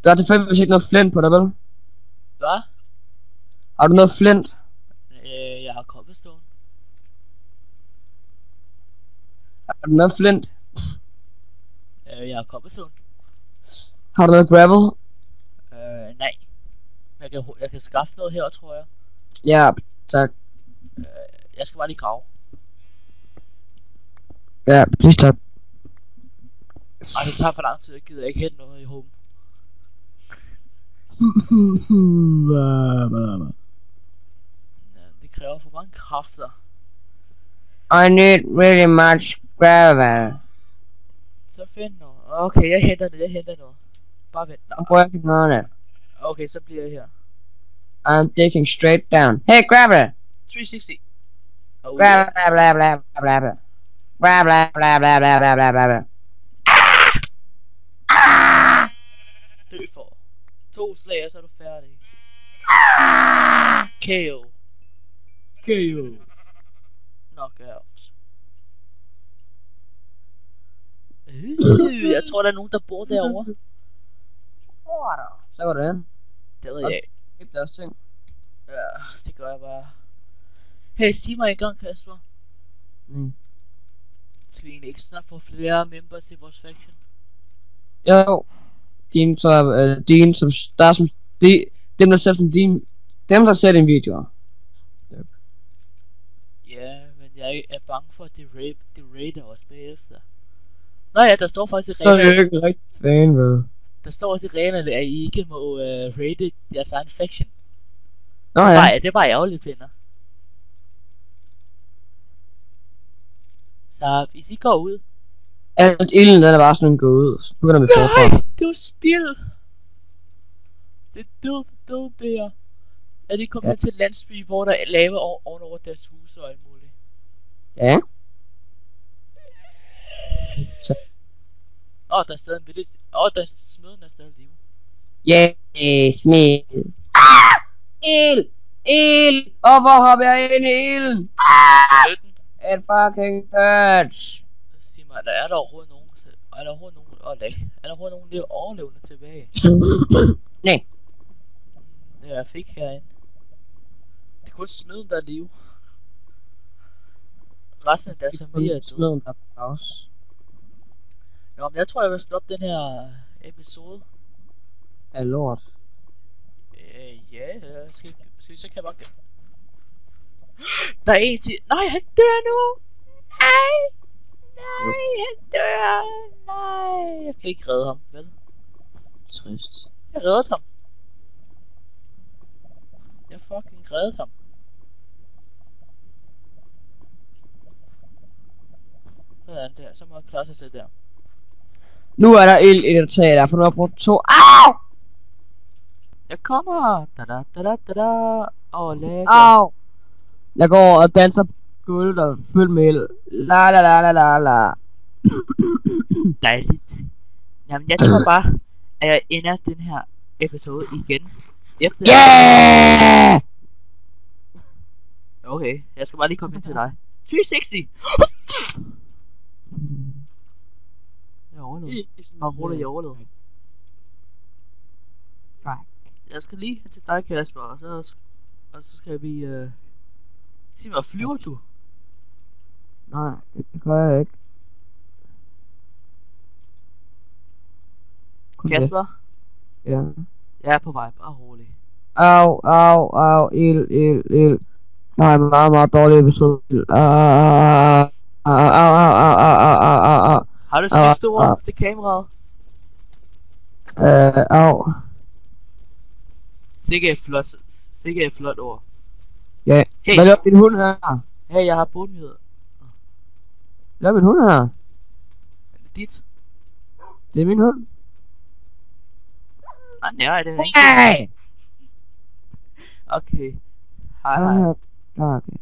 Der er tilfældigvis ikke noget flint på dig, vel? Hvad? Har du noget flint? Jeg har cobblestone. Har du noget flint? Jeg har cobblestone. Har du noget gravel? Nej. Jeg kan skaffe noget her, tror jeg. Ja, tak. Jeg skal bare lige grave. Ja, please tak. Ej, det tager for lang tid. Jeg gider ikke hente noget i home. Ja, det kræver for mange kræfter. I need really much gravel. Så find noget. Okay, jeg henter noget. Bare vent. I'm working on it. Okay, så bliver jeg her. I'm digging straight down. Hey, gravel! 360. Gravel, blah, blah, blah, blah, blah. Blah, blah, blah, blah, blah, blah, blah, blah, blah. Dø for 2 slag, og så er du færdig. KO. KO. Knockout. Jeg tror der er nogen der bor derovre. Så går det ind. Det ved jeg ikke. Ikke deres ting. Ja, det gør jeg bare. Hey, sig mig engang, Kasper. Skal vi egentlig ikke snart få flere members i vores faction? Jo. Dem der ser din video. Ja, men jeg er bange for at de raider os bagefter. Nå ja, der står faktisk i Så er reglerne. det jo ikke rigtig fan, vel? Der står også i reglerne, at I ikke må raide jeres egen faction. Nå ja. Nej, det er bare ærgerligt, venner. Så hvis I går ud. Alt ilden den er bare sådan gået ud. Så begynder vi forfra. Nej, det var spild. Det er dumt det her. Er de kommet til et landsby, hvor der er lave ovenover deres hus og alt muligt? Ja. Der er stadig en village. Der er smeden er stadig liv. Yeah, smed. Ild! Ild! Hvorfor hopper jeg ind i ilden? Et fucking touch. Sig mig, er der overhovedet nogen? Er der overhovedet nogen? Er der overhovedet nogen overlevende tilbage? Nej. Det er jeg fik herinde. Det er kun smeden, der er liv. Resten af deres familie er død. Smeden der er også. Nå, men jeg tror, jeg vil stoppe den her episode. Er lort. Ja, skal vi så kan det. Der er en til. Nej, han dør nu! Nej, han dør! Nej, jeg kan ikke redde ham, vel? Trist. Jeg reddede ham. Jeg fucking reddede ham. Sådan der, så må jeg klare sig selv der. Nu er der ild i det tag der, for du har brugt 2. Au! Jeg kommer! Lækker. Au! Jeg går og danser på gulvet og fyldt med ild. La la la la la la. Dejligt. Jamen, jeg tror bare, at jeg ender den her episode igen. Efter Yeah! Okay, jeg skal bare lige komme ind til dig. 360! Jeg overlevede. Bare roligt, jeg overlevede. Fuck. Jeg skal lige hen til dig, Kasper, og så skal vi sig mig, flyver du? Nej, det gør jeg ikke. Kasper? Ja. Jeg er på vej, bare rolig. Au, ild. Jeg har en meget dårlig episode. Au. Har du sidste ord til kameraet? Au. Sikke et flot ord. Ja, hey. Hvad laver min hund her? Hey, jeg har bundnyheder. Hvad laver min hund her? Er det dit? Det er min hund. Nej, det er ikke. Hey! Okay. Hej. Okay.